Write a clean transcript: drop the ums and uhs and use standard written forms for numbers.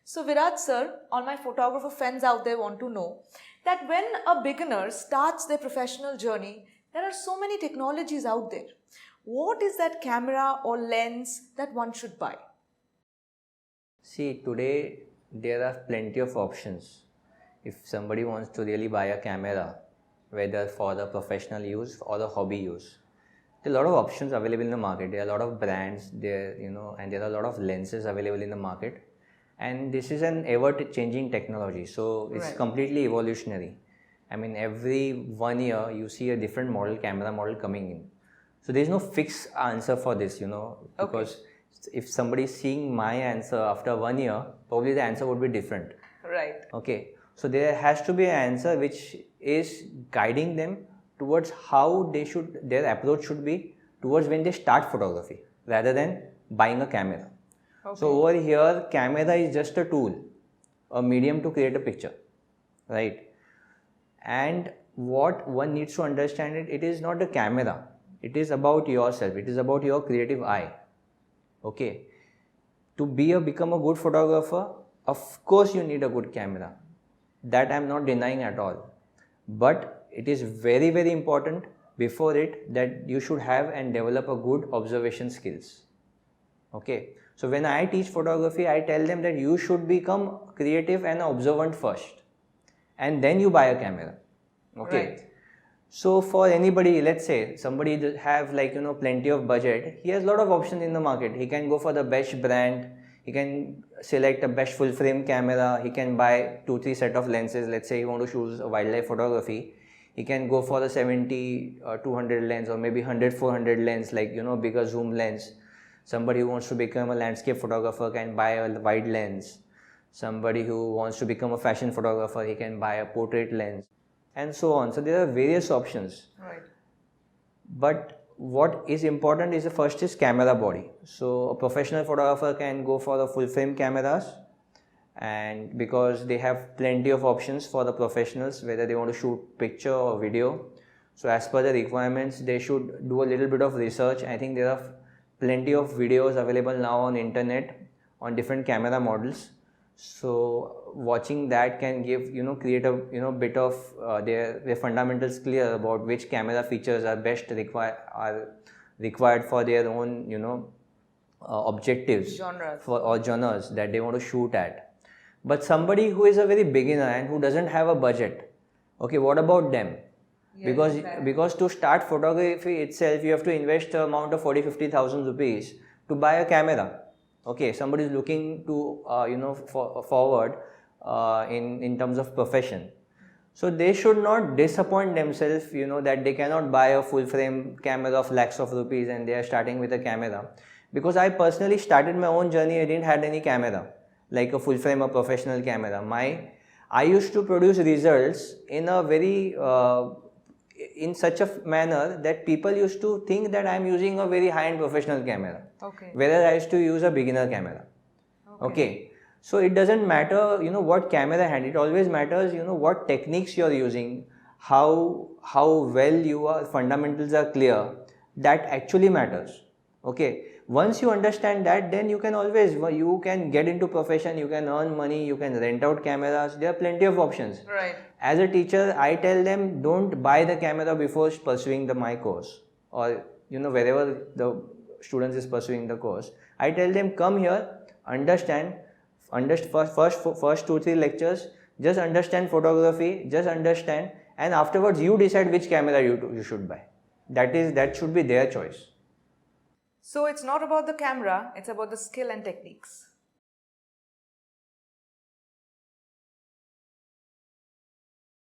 So Virat sir, all my photographer friends out there want to know that when a beginner starts their professional journey, there are so many technologies out there. What is that camera or lens that one should buy? See, today there are plenty of options. If somebody wants to really buy a camera, whether for the professional use or the hobby use, there are a lot of options available in the market. There are a lot of brands there, and there are a lot of lenses available in the market. And this is an ever-changing technology, so it's completely evolutionary. I mean, every 1 year you see a different camera model coming in. So there is no fixed answer for this, because if somebody is seeing my answer after 1 year, probably the answer would be different. Right. Okay. So there has to be an answer which is guiding them towards how their approach should be towards when they start photography, rather than buying a camera. Okay. So over here, camera is just a tool, a medium to create a picture, right? And what one needs to understand it is not the camera. It is about yourself. It is about your creative eye. Okay. To become a good photographer, of course you need a good camera. That I am not denying at all. But it is very, very important before it that you should have and develop a good observation skills. Okay. So when I teach photography, I tell them that you should become creative and observant first, and then you buy a camera. Okay. Right. So for anybody, let's say somebody have plenty of budget, he has a lot of options in the market. He can go for the best brand. He can select a best full frame camera. He can buy 2-3 set of lenses. Let's say he want to shoot a wildlife photography. He can go for the 70 or 200 lens, or maybe 100-400 lens, bigger zoom lens. Somebody who wants to become a landscape photographer can buy a wide lens. Somebody who wants to become a fashion photographer, he can buy a portrait lens, and so on. So there are various options. Right. But what is important is the first is camera body. So a professional photographer can go for the full frame cameras, and because they have plenty of options for the professionals, whether they want to shoot picture or video. So as per the requirements, they should do a little bit of research. I think there are plenty of videos available now on internet on different camera models. So watching that can give create a bit of their fundamentals clear about which camera features are best required for their own objectives or genres that they want to shoot at. But somebody who is a very beginner and who doesn't have a budget, okay, what about them? Because to start photography itself, you have to invest the amount of 40,000-50,000 rupees to buy a camera. Okay, somebody is looking to forward in terms of profession. So they should not disappoint themselves, that they cannot buy a full frame camera of lakhs of rupees and they are starting with a camera. Because I personally started my own journey, I didn't have any camera, like a full frame or professional camera. I used to produce results in a very in such a manner that people used to think that I am using a very high-end professional camera, whereas I used to use a beginner camera. Okay. So it doesn't matter, what camera hand. It always matters, what techniques you are using, how well your fundamentals are clear. That actually matters. Okay. Once you understand that, then you can get into profession, you can earn money, you can rent out cameras. There are plenty of options. Right. As a teacher, I tell them, don't buy the camera before pursuing my course, or wherever the students is pursuing the course. I tell them, come here, understand first 2-3 lectures, just understand photography, just understand, and afterwards you decide which camera you should buy. That should be their choice. So it's not about the camera, it's about the skill and techniques.